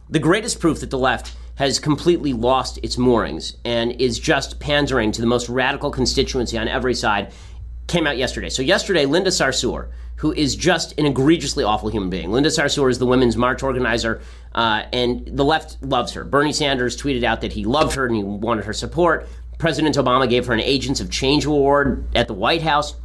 The greatest proof that the left has completely lost its moorings and is just pandering to the most radical constituency on every side came out yesterday. So yesterday, Linda Sarsour, who is just an egregiously awful human being. Linda Sarsour is the Women's March organizer, and the left loves her. Bernie Sanders tweeted out that he loved her and he wanted her support. President Obama gave her an Agents of Change award at the White House.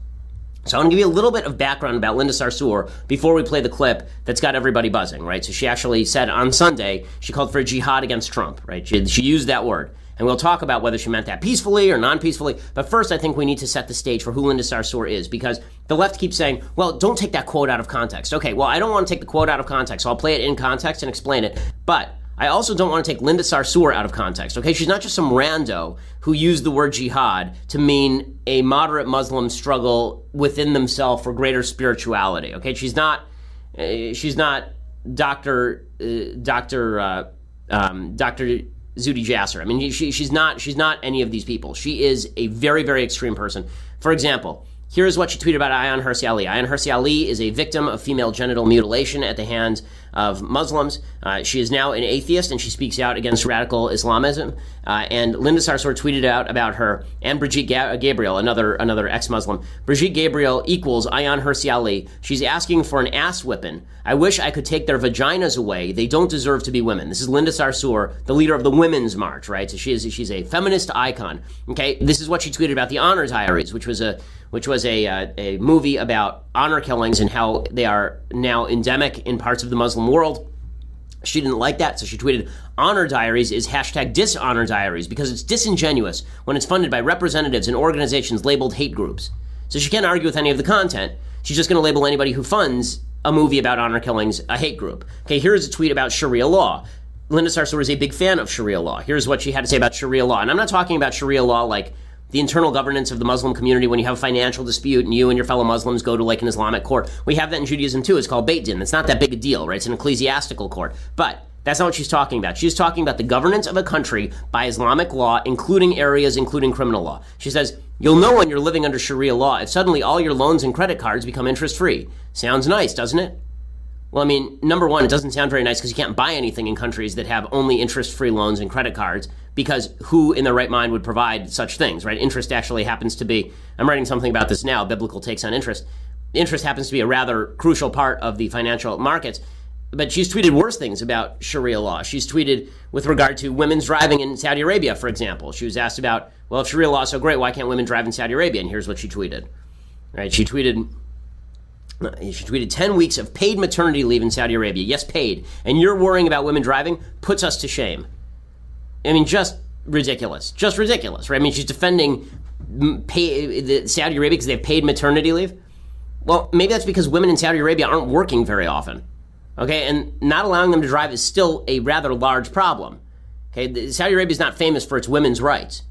So I'm going to give you a little bit of background about Linda Sarsour before we play the clip that's got everybody buzzing, right? So she actually said on Sunday, she called for a jihad against Trump, right? She used that word. And we'll talk about whether she meant that peacefully or non-peacefully. But first, I think we need to set the stage for who Linda Sarsour is, because the left keeps saying, well, don't take that quote out of context. Okay, well, I don't want to take the quote out of context, so I'll play it in context and explain it. But I also don't want to take Linda Sarsour out of context, okay? She's not just some rando who used the word jihad to mean a moderate Muslim struggle within themselves for greater spirituality, okay? She's not Dr. Zuhdi Jasser. I mean, she's not any of these people. She is a very, very extreme person. For example, here's what she tweeted about Ayaan Hirsi Ali. Ayaan Hirsi Ali is a victim of female genital mutilation at the hands of Muslims. She is now an atheist, and she speaks out against radical Islamism. And Linda Sarsour tweeted out about her, and Brigitte Gabriel, another ex-Muslim. Brigitte Gabriel equals Ayaan Hirsi Ali. She's asking for an ass whipping. I wish I could take their vaginas away. They don't deserve to be women. This is Linda Sarsour, the leader of the Women's March, right? So she's a feminist icon. Okay, this is what she tweeted about the Honor Diaries, which was a movie about honor killings and how they are now endemic in parts of the Muslim world. She didn't like that, so she tweeted, Honor Diaries is hashtag Dishonor Diaries because it's disingenuous when it's funded by representatives and organizations labeled hate groups. So she can't argue with any of the content. She's just going to label anybody who funds a movie about honor killings a hate group. Okay, here's a tweet about Sharia law. Linda Sarsour is a big fan of Sharia law. Here's what she had to say about Sharia law. And I'm not talking about Sharia law like the internal governance of the Muslim community when you have a financial dispute and you and your fellow Muslims go to like an Islamic court. We have that in Judaism too. It's called Beit Din. It's not that big a deal, right? It's an ecclesiastical court. But that's not what she's talking about. She's talking about the governance of a country by Islamic law, including criminal law. She says, you'll know when you're living under Sharia law if suddenly all your loans and credit cards become interest-free. Sounds nice, doesn't it? Well, I mean, number one, it doesn't sound very nice because you can't buy anything in countries that have only interest-free loans and credit cards, because who in their right mind would provide such things, right? Interest actually happens to be, I'm writing something about this now, biblical takes on interest. Interest happens to be a rather crucial part of the financial markets. But she's tweeted worse things about Sharia law. She's tweeted with regard to women's driving in Saudi Arabia, for example. She was asked about, well, if Sharia law is so great, why can't women drive in Saudi Arabia? And here's what she tweeted. Right? She tweeted 10 weeks of paid maternity leave in Saudi Arabia. Yes, paid. And you're worrying about women driving? Puts us to shame. I mean, just ridiculous. Just ridiculous, right? I mean, she's defending Saudi Arabia because they have paid maternity leave. Well, maybe that's because women in Saudi Arabia aren't working very often. Okay, and not allowing them to drive is still a rather large problem. Okay, Saudi Arabia is not famous for its women's rights.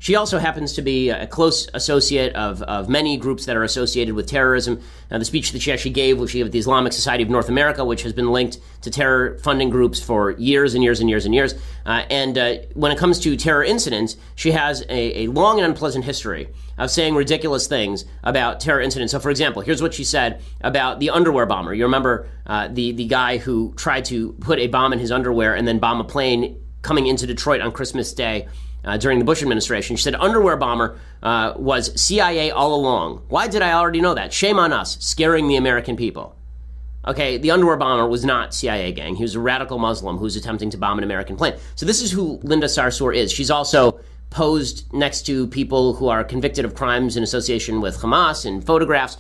She also happens to be a close associate of many groups that are associated with terrorism. The speech that she actually gave, which she gave at the Islamic Society of North America, which has been linked to terror funding groups for years and years and years and years. And when it comes to terror incidents, she has a long and unpleasant history of saying ridiculous things about terror incidents. So, for example, here's what she said about the underwear bomber. You remember the guy who tried to put a bomb in his underwear and then bomb a plane coming into Detroit on Christmas Day during the Bush administration. She said, underwear bomber was CIA all along. Why did I already know that? Shame on us, scaring the American people. Okay, the underwear bomber was not CIA gang. He was a radical Muslim who was attempting to bomb an American plane. So this is who Linda Sarsour is. She's also posed next to people who are convicted of crimes in association with Hamas in photographs.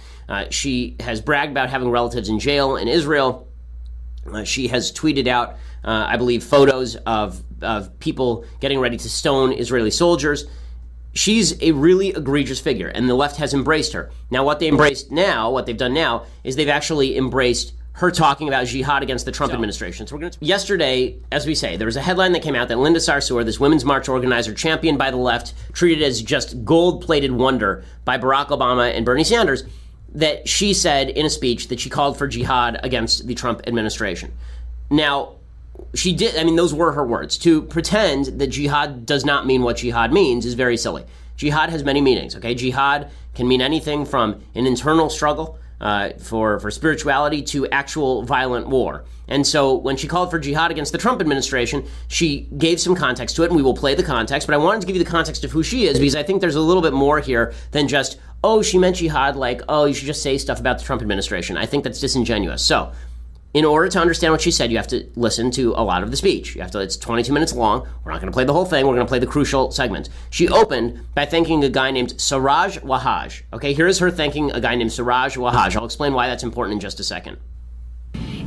She has bragged about having relatives in jail in Israel. She has tweeted out, I believe, photos of people getting ready to stone Israeli soldiers. She's a really egregious figure, and the left has embraced her. Now, what they've done now, is they've actually embraced her talking about jihad against the Trump administration. So yesterday, as we say, there was a headline that came out that Linda Sarsour, this Women's March organizer, championed by the left, treated as just gold-plated wonder by Barack Obama and Bernie Sanders, that she said in a speech that she called for jihad against the Trump administration. Now, she did, I mean, those were her words. To pretend that jihad does not mean what jihad means is very silly. Jihad has many meanings, okay? Jihad can mean anything from an internal struggle for spirituality to actual violent war. And so when she called for jihad against the Trump administration, she gave some context to it, and we will play the context. But I wanted to give you the context of who she is, because I think there's a little bit more here than just, oh, she meant jihad, like, oh, you should just say stuff about the Trump administration. I think that's disingenuous. So in order to understand what she said, you have to listen to a lot of the speech. It's 22 minutes long. We're not going to play the whole thing. We're going to play the crucial segments. She opened by thanking a guy named Sarsour Wahhaj. Okay, here is her thanking a guy named Sarsour Wahhaj. I'll explain why that's important in just a second.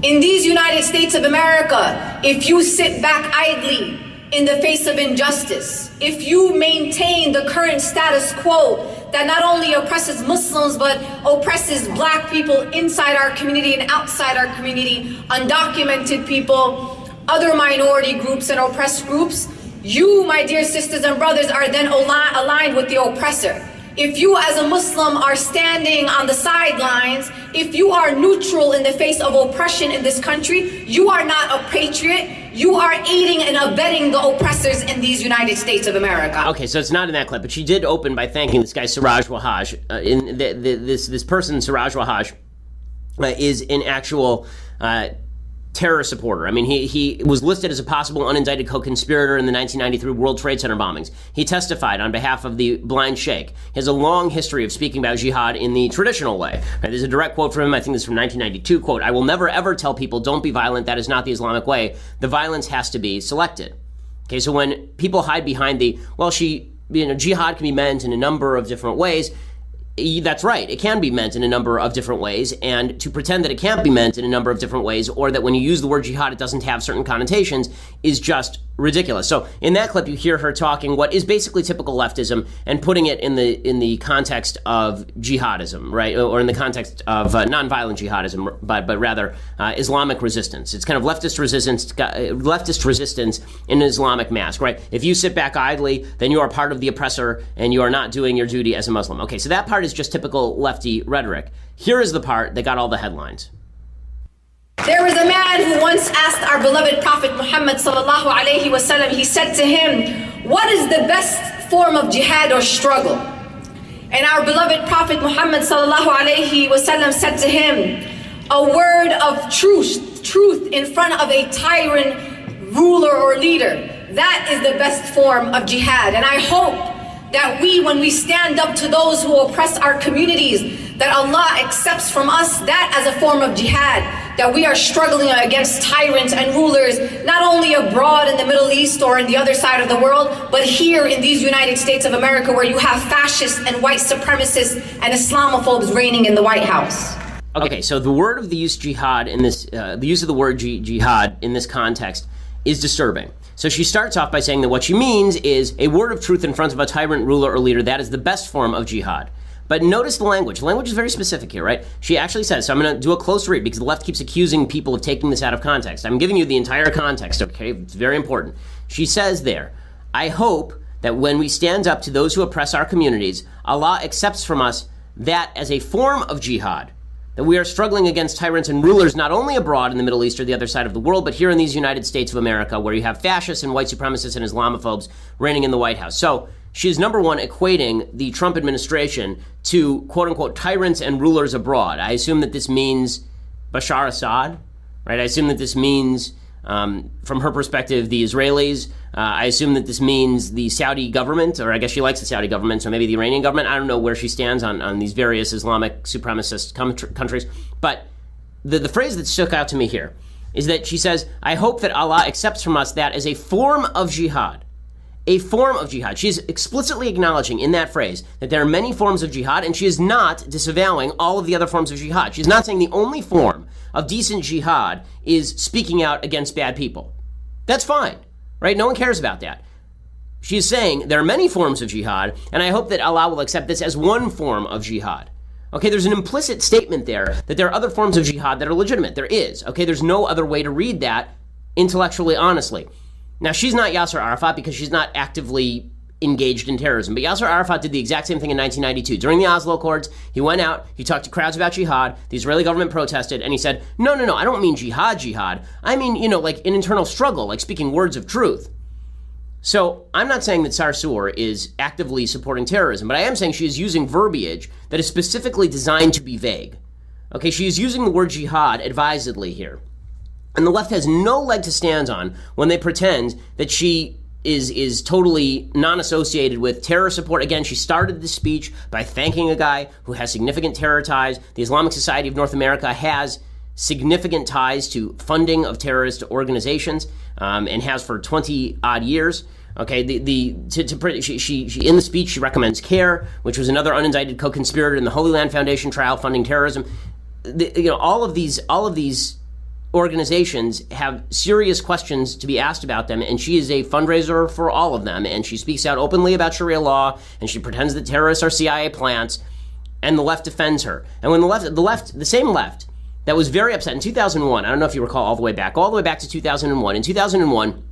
In these United States of America, if you sit back idly in the face of injustice, if you maintain the current status quo that not only oppresses Muslims but oppresses black people inside our community and outside our community, undocumented people, other minority groups and oppressed groups, you, my dear sisters and brothers, are then aligned with the oppressor. If you as a Muslim are standing on the sidelines, if you are neutral in the face of oppression in this country, you are not a patriot. You are aiding and abetting the oppressors in these United States of America. Okay, so it's not in that clip, but she did open by thanking this guy Sarsour Wahhaj. This person, Sarsour Wahhaj, is an actual terror supporter. I mean, he was listed as a possible unindicted co-conspirator in the 1993 World Trade Center bombings. He testified on behalf of the Blind Sheikh. He has a long history of speaking about jihad in the traditional way. Right, there's a direct quote from him, I think this is from 1992, quote, "I will never ever tell people don't be violent, that is not the Islamic way. The violence has to be selected." Okay, so when people hide behind jihad can be meant in a number of different ways, that's right. It can be meant in a number of different ways, and to pretend that it can't be meant in a number of different ways, or that when you use the word jihad it doesn't have certain connotations, is just ridiculous. So in that clip, you hear her talking what is basically typical leftism and putting it in the context of jihadism, right, or in the context of nonviolent jihadism, but rather Islamic resistance. It's kind of leftist resistance in an Islamic mask, right? If you sit back idly, then you are part of the oppressor, and you are not doing your duty as a Muslim. Okay, so that part is just typical lefty rhetoric. Here is the part that got all the headlines. There was a man who once asked our beloved Prophet Muhammad sallallahu alaihi wasallam, he said to him, what is the best form of jihad or struggle? And our beloved Prophet Muhammad sallallahu alaihi wasallam said to him, a word of truth in front of a tyrant ruler or leader. That is the best form of jihad. And I hope that when we stand up to those who oppress our communities, that Allah accepts from us that as a form of jihad, that we are struggling against tyrants and rulers, not only abroad in the Middle East or in the other side of the world, but here in these United States of America, where you have fascists and white supremacists and Islamophobes reigning in the White House. Okay, so the word of the use jihad in this, the use of the word jihad in this context is disturbing. So she starts off by saying that what she means is a word of truth in front of a tyrant ruler or leader. That is the best form of jihad. But notice the language. The language is very specific here, right? She actually says, so I'm going to do a close read because the left keeps accusing people of taking this out of context. I'm giving you the entire context, okay? It's very important. She says there, I hope that when we stand up to those who oppress our communities, Allah accepts from us that as a form of jihad. That we are struggling against tyrants and rulers not only abroad in the Middle East or the other side of the world, but here in these United States of America, where you have fascists and white supremacists and Islamophobes reigning in the White House. So she is, number one, equating the Trump administration to, quote-unquote, tyrants and rulers abroad. I assume that this means Bashar Assad, right? I assume that this means, from her perspective, the Israelis. I assume that this means the Saudi government, or I guess she likes the Saudi government, so maybe the Iranian government. I don't know where she stands on these various Islamic supremacist countries. But the phrase that stuck out to me here is that she says, I hope that Allah accepts from us that as a form of jihad. A form of jihad. She is explicitly acknowledging in that phrase that there are many forms of jihad, and she is not disavowing all of the other forms of jihad. She's not saying the only form of decent jihad is speaking out against bad people. That's fine, right? No one cares about that. She's saying there are many forms of jihad, and I hope that Allah will accept this as one form of jihad. Okay, there's an implicit statement there that there are other forms of jihad that are legitimate. There is. Okay, there's no other way to read that intellectually, honestly. Now, she's not Yasser Arafat because she's not actively engaged in terrorism. But Yasser Arafat did the exact same thing in 1992. During the Oslo Accords, he went out, he talked to crowds about jihad, the Israeli government protested, and he said, no, I don't mean jihad. I mean, like an internal struggle, like speaking words of truth. So I'm not saying that Sarsour is actively supporting terrorism, but I am saying she is using verbiage that is specifically designed to be vague. Okay, she is using the word jihad advisedly here. And the left has no leg to stand on when they pretend that she is totally non-associated with terror support. Again, she started this speech by thanking a guy who has significant terror ties. The Islamic Society of North America has significant ties to funding of terrorist organizations, and has for 20-odd years. Okay, she in the speech she recommends CARE, which was another unindicted co-conspirator in the Holy Land Foundation trial funding terrorism. All of these organizations have serious questions to be asked about them, and she is a fundraiser for all of them, and she speaks out openly about Sharia law, and she pretends that terrorists are CIA plants, and the left defends her. And when the same left that was very upset in 2001, I don't know if you recall all the way back to 2001. In 2001,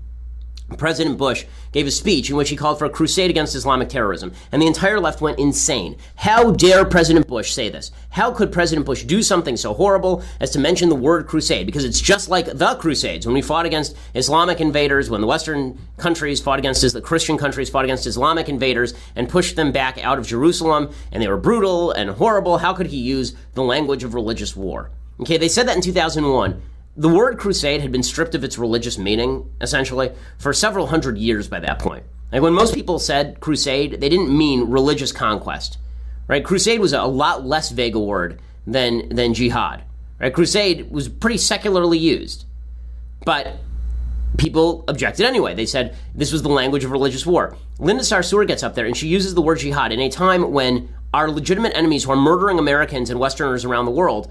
President Bush gave a speech in which he called for a crusade against Islamic terrorism, and the entire left went insane. How dare President Bush say this? How could President Bush do something so horrible as to mention the word crusade? Because it's just like the Crusades, when we fought against Islamic invaders, when the Western countries fought against the Christian countries fought against Islamic invaders and pushed them back out of Jerusalem, and they were brutal and horrible. How could he use the language of religious war? Okay, they said that in 2001. The word crusade had been stripped of its religious meaning, essentially, for several hundred years by that point. Like when most people said crusade, they didn't mean religious conquest, right? Crusade was a lot less vague a word than jihad, right? Crusade was pretty secularly used, but people objected anyway. They said this was the language of religious war. Linda Sarsour gets up there and she uses the word jihad in a time when our legitimate enemies who are murdering Americans and Westerners around the world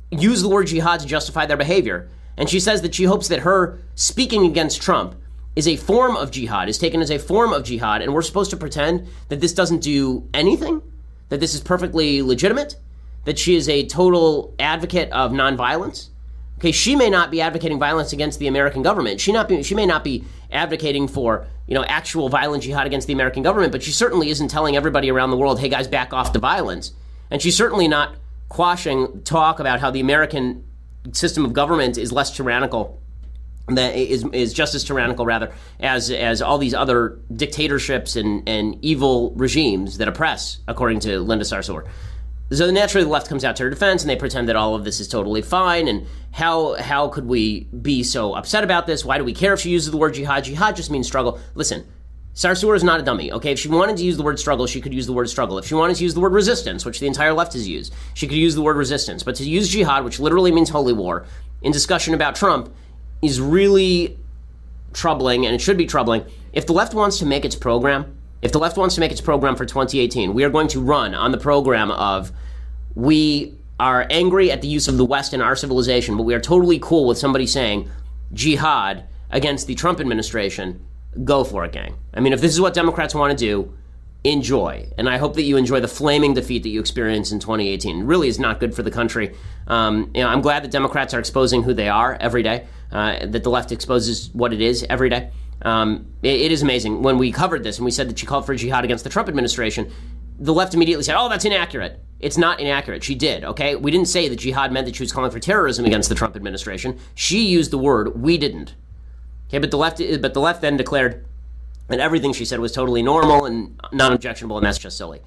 use the word jihad to justify their behavior. And she says that she hopes that her speaking against Trump is a form of jihad, is taken as a form of jihad, and we're supposed to pretend that this doesn't do anything, that this is perfectly legitimate, that she is a total advocate of nonviolence. Okay, she may not be advocating violence against the American government. She may not be advocating for, actual violent jihad against the American government, but she certainly isn't telling everybody around the world, hey guys, back off the violence. And she's certainly not quashing talk about how the American system of government is less tyrannical, that is just as tyrannical rather as all these other dictatorships and evil regimes that oppress, according to Linda Sarsour. So naturally the left comes out to her defense and they pretend that all of this is totally fine, and how could we be so upset about this? Why do we care if she uses the word jihad? Jihad just means struggle. Listen, Sarsour is not a dummy, okay? If she wanted to use the word struggle, she could use the word struggle. If she wanted to use the word resistance, which the entire left has used, she could use the word resistance. But to use jihad, which literally means holy war, in discussion about Trump is really troubling, and it should be troubling. If the left wants to make its program, for 2018, we are going to run on the program of we are angry at the use of the West in our civilization, but we are totally cool with somebody saying jihad against the Trump administration. Go for it, gang. I mean, if this is what Democrats want to do, enjoy. And I hope that you enjoy the flaming defeat that you experienced in 2018. It really is not good for the country. I'm glad that Democrats are exposing who they are every day, that the left exposes what it is every day. It is amazing. When we covered this and we said that she called for jihad against the Trump administration, the left immediately said, oh, that's inaccurate. It's not inaccurate. She did, okay? We didn't say that jihad meant that she was calling for terrorism against the Trump administration. She used the word, we didn't. Okay, but the left then declared that everything she said was totally normal and non-objectionable, and that's just silly.